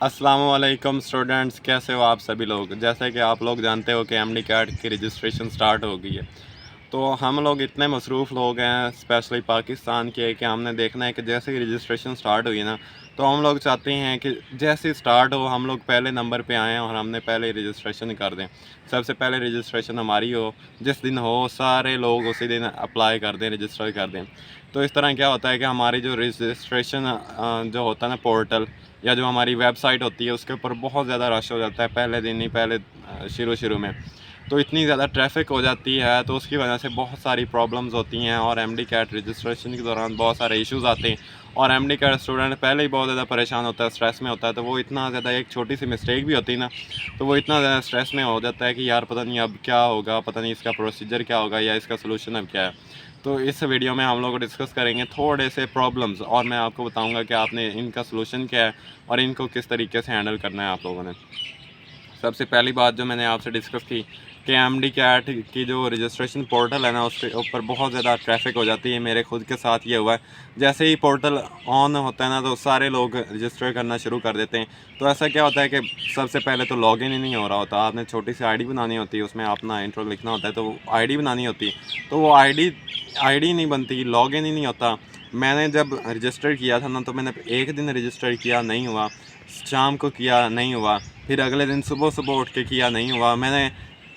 अस्सलामुअलैकुम स्टूडेंट्स, कैसे हो आप सभी लोग। जैसे कि आप लोग जानते हो कि एमडी कैट की रजिस्ट्रेशन स्टार्ट हो गई है। तो हम लोग इतने मसरूफ़ लोग हैं स्पेशली पाकिस्तान के कि हमने देखना है कि जैसे ही रजिस्ट्रेशन स्टार्ट हुई ना, तो हम लोग चाहते हैं कि जैसे ही स्टार्ट हो हम लोग पहले नंबर पे आएँ और हमने पहले रजिस्ट्रेशन कर दें। सबसे पहले रजिस्ट्रेशन हमारी हो, जिस दिन हो सारे लोग उसी दिन अप्लाई कर दें, रजिस्टर कर दें। तो इस तरह क्या होता है कि हमारी जो रजिस्ट्रेशन जो होता है ना पोर्टल या जो हमारी वेबसाइट होती है उसके ऊपर बहुत ज़्यादा रश हो जाता है पहले दिन ही, पहले शुरू में। तो इतनी ज़्यादा ट्रैफिक हो जाती है तो उसकी वजह से बहुत सारी प्रॉब्लम्स होती हैं और एमडी कैट रजिस्ट्रेशन के दौरान बहुत सारे इश्यूज़ आते हैं। और एमडी कैट स्टूडेंट पहले ही बहुत ज़्यादा परेशान होता है, स्ट्रेस में होता है। तो वो इतना ज़्यादा, एक छोटी सी मिस्टेक भी होती है ना, तो वो इतना ज़्यादा स्ट्रेस में हो जाता है कि यार पता नहीं अब क्या होगा, पता नहीं इसका प्रोसीजर क्या होगा या इसका सोल्यूशन अब क्या है। तो इस वीडियो में हम लोग डिस्कस करेंगे थोड़े से प्रॉब्लम्स और मैं आपको बताऊंगा कि आपने इनका सोल्यूशन क्या है और इनको किस तरीके से हैंडल करना है आप लोगों ने। सबसे पहली बात जो मैंने आपसे डिस्कस की कि एमडी कैट की जो रजिस्ट्रेशन पोर्टल है ना, उसके ऊपर बहुत ज़्यादा ट्रैफिक हो जाती है। मेरे खुद के साथ ये हुआ है। जैसे ही पोर्टल ऑन होता है ना, तो सारे लोग रजिस्टर करना शुरू कर देते हैं। तो ऐसा क्या होता है कि सबसे पहले तो लॉगिन ही नहीं हो रहा होता। आपने छोटी सी आईडी बनानी होती है, उसमें अपना इंट्रो लिखना होता है, तो आईडी बनानी होती है, तो वो आईडी नहीं बनती, लॉगिन ही नहीं होता। मैंने जब रजिस्टर किया था ना, तो मैंने एक दिन रजिस्टर किया, नहीं हुआ। शाम को किया, नहीं हुआ। फिर अगले दिन सुबह सुबह उठ के किया, नहीं हुआ। मैंने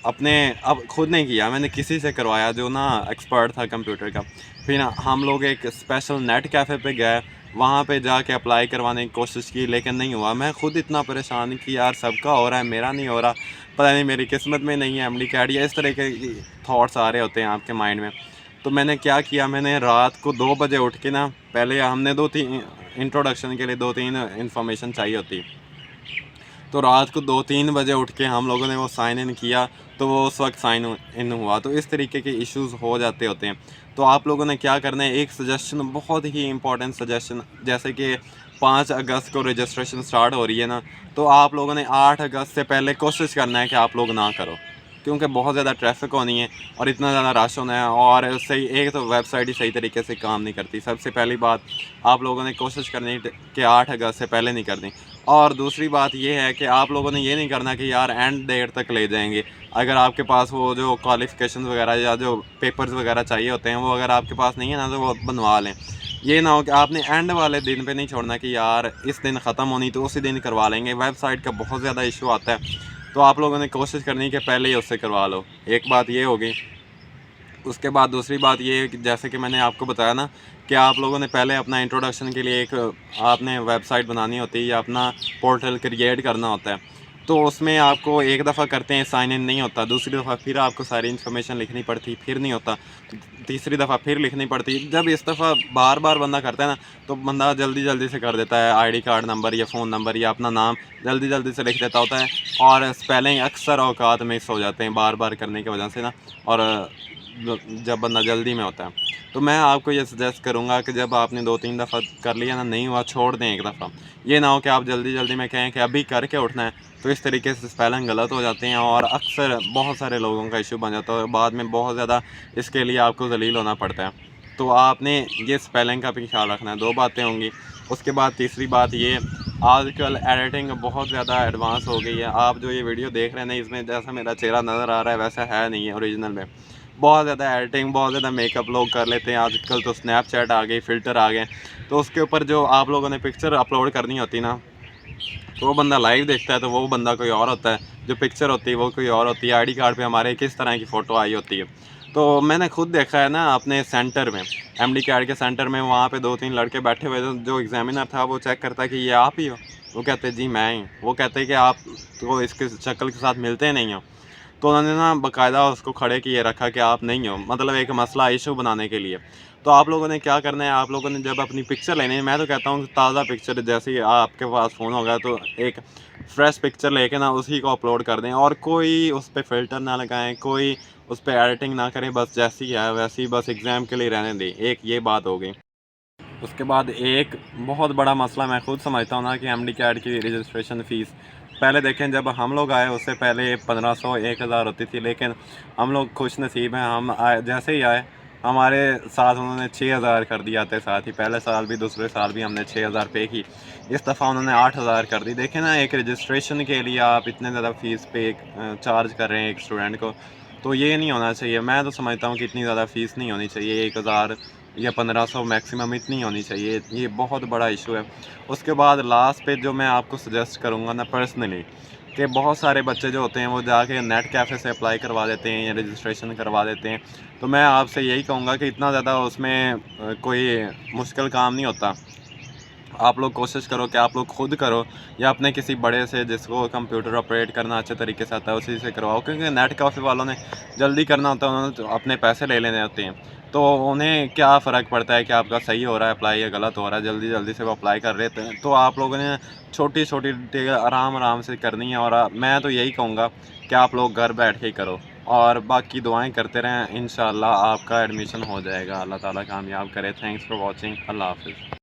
अपने अब खुद नहीं किया, मैंने किसी से करवाया जो ना एक्सपर्ट था कंप्यूटर का। फिर हम लोग एक स्पेशल नेट कैफ़े पे गए, वहाँ पे जाके अप्लाई करवाने की कोशिश की, लेकिन नहीं हुआ। मैं खुद इतना परेशान कि यार सबका हो रहा है, मेरा नहीं हो रहा, पता नहीं मेरी किस्मत में नहीं है एमडी कैट, या इस तरह के थॉट्स आ रहे होते हैं आपके माइंड में। तो मैंने क्या किया, मैंने रात को 2 बजे उठ के ना, पहले हमने 2-3 इंट्रोडक्शन के लिए 2-3 इन्फॉर्मेशन चाहिए होती। तो रात को 2-3 बजे उठ के हम लोगों ने वो साइन इन किया, तो वो उस वक्त साइन इन हुआ। तो इस तरीके के इश्यूज़ हो जाते होते हैं। तो आप लोगों ने क्या करना है, एक सजेशन, बहुत ही इंपॉर्टेंट सजेशन, जैसे कि 5 अगस्त को रजिस्ट्रेशन स्टार्ट हो रही है ना, तो आप लोगों ने 8 अगस्त से पहले कोशिश करना है कि आप लोग ना करो, क्योंकि बहुत ज़्यादा ट्रैफिक होनी है और इतना ज़्यादा रश होना है। और सही, एक तो वेबसाइट ही सही तरीके से काम नहीं करती। सबसे पहली बात, आप लोगों ने कोशिश करनी है कि 8 अगस्त से पहले नहीं करनी। और दूसरी बात ये है कि आप लोगों ने ये नहीं करना कि यार एंड डेट तक ले जाएंगे। अगर आपके पास वो जो क्वालिफ़िकेशन वगैरह या जो पेपर्स वगैरह चाहिए होते हैं, वो अगर आपके पास नहीं है ना, तो वो बनवा लें। ये ना हो कि आपने एंड वाले दिन पे नहीं छोड़ना कि यार इस दिन ख़त्म होनी तो उसी दिन करवा लेंगे। वेबसाइट का बहुत ज़्यादा इशू आता है। तो आप लोगों ने कोशिश करनी है कि पहले ही उससे करवा लो। एक बात ये होगी। उसके बाद दूसरी बात ये है कि जैसे कि मैंने आपको बताया ना, कि आप लोगों ने पहले अपना इंट्रोडक्शन के लिए एक आपने वेबसाइट बनानी होती है या अपना पोर्टल क्रिएट करना होता है। तो उसमें आपको एक दफ़ा करते हैं, साइन इन नहीं होता। दूसरी दफ़ा फिर आपको सारी इन्फॉर्मेशन लिखनी पड़ती, फिर नहीं होता। तीसरी दफ़ा फिर लिखनी पड़ती। जब इस दफ़ा बार बार बंदा करता है ना, तो बंदा जल्दी जल्दी से कर देता है। आईडी कार्ड नंबर या फ़ोन नंबर या अपना नाम जल्दी जल्दी से लिख देता होता है, और स्पेलिंग अक्सर औकात मिस हो जाते हैं बार बार करने की वजह से ना। और जब बंदा जल्दी में होता है, तो मैं आपको ये सजेस्ट करूँगा कि जब आपने 2-3 दफ़ा कर लिया ना, नहीं हुआ, छोड़ दें एक दफ़ा। ये ना हो कि आप जल्दी जल्दी में कहें कि अभी करके उठना है, तो इस तरीके से स्पेलिंग गलत हो जाते हैं और अक्सर बहुत सारे लोगों का इशू बन जाता है और बाद में बहुत ज़्यादा इसके लिए आपको ज़लील होना पड़ता है। तो आपने ये स्पेलिंग का भी ख्याल रखना है। 2 बातें होंगी। उसके बाद तीसरी बात ये, आजकल एडिटिंग बहुत ज़्यादा एडवांस हो गई है। आप जो ये वीडियो देख रहे हैं ना, इसमें जैसा मेरा चेहरा नज़र आ रहा है वैसा है नहीं है ओरिजिनल में। बहुत ज़्यादा एडिटिंग, बहुत ज़्यादा मेकअप लोग कर लेते हैं। आजकल तो स्नैपचैट आ गई, फ़िल्टर आ गए। तो उसके ऊपर जो आप लोगों ने पिक्चर अपलोड करनी होती ना, तो वो बंदा लाइव देखता है तो वो बंदा कोई और होता है, जो पिक्चर होती है वो कोई और होती है। आईडी कार्ड पे हमारे किस तरह की फ़ोटो आई होती है। तो मैंने खुद देखा है ना अपने सेंटर में, एमडी कैड के सेंटर में, वहाँ पे 2-3 लड़के बैठे हुए थे। जो एग्जामिनर था वो चेक करता है कि ये आप ही हो? वो कहते हैं जी मैं ही। वो कहते हैं कि आप तो इसके शक्ल के साथ मिलते नहीं हो। तो उन्होंने ना बाकायदा उसको खड़े किए रखा कि आप नहीं हो, मतलब एक मसला इशू बनाने के लिए। तो आप लोगों ने क्या करना है, आप लोगों ने जब अपनी पिक्चर लेनी है, मैं तो कहता हूँ ताज़ा पिक्चर, जैसे ही आपके पास फ़ोन होगा तो एक फ्रेश पिक्चर लेके ना उसी को अपलोड कर दें, और कोई उस पे फ़िल्टर ना लगाएं, कोई उस पे एडिटिंग ना करें। बस जैसी है वैसी बस एग्ज़ाम के लिए रहने दें। एक ये बात हो गई। उसके बाद एक बहुत बड़ा मसला मैं खुद समझता हूँ ना, कि एमडी कैड की रजिस्ट्रेशन फ़ीस, पहले देखें जब हम लोग आए उससे पहले 1500 1000 होती थी, लेकिन हम लोग खुश नसीब हैं। हम आए, जैसे ही आए हमारे साथ उन्होंने 6,000 कर दिया आते साथ ही, पहले साल भी दूसरे साल भी हमने 6,000 पे की, इस दफ़ा उन्होंने 8,000 कर दी। देखें ना, एक रजिस्ट्रेशन के लिए आप इतने ज़्यादा फ़ीस पे चार्ज कर रहे हैं एक स्टूडेंट को, तो ये नहीं होना चाहिए। मैं तो समझता हूँ कि इतनी ज़्यादा फ़ीस नहीं होनी चाहिए, 1,000 या 1,500 मैक्सिमम इतनी होनी चाहिए, ये बहुत बड़ा इशू है। उसके बाद लास्ट पे जो मैं आपको सजेस्ट करूँगा ना पर्सनली, कि बहुत सारे बच्चे जो होते हैं वो जाके नेट कैफ़े से अप्लाई करवा देते हैं या रजिस्ट्रेशन करवा देते हैं। तो मैं आपसे यही कहूँगा कि इतना ज़्यादा उसमें कोई मुश्किल काम नहीं होता। आप लोग कोशिश करो कि आप लोग खुद करो या अपने किसी बड़े से जिसको कंप्यूटर ऑपरेट करना अच्छे तरीके से आता है उसी से करवाओ, क्योंकि नेट कैफ़े वालों ने जल्दी करना होता है, उन्होंने तो अपने पैसे ले लेने होते हैं। तो उन्हें क्या फ़र्क पड़ता है कि आपका सही हो रहा है अप्लाई या गलत हो रहा है, जल्दी-जल्दी से वो अप्लाई कर लेते हैं। तो आप लोगों ने छोटी-छोटी डिटेल आराम-आराम से करनी है, और मैं तो यही कहूँगा कि आप लोग घर बैठ के ही करो और बाकी दुआएँ करते रहें। इंशाअल्लाह आपका एडमिशन हो जाएगा। अल्लाह ताला कामयाब करे। Thanks for watching. अल्लाह हाफ़िज़।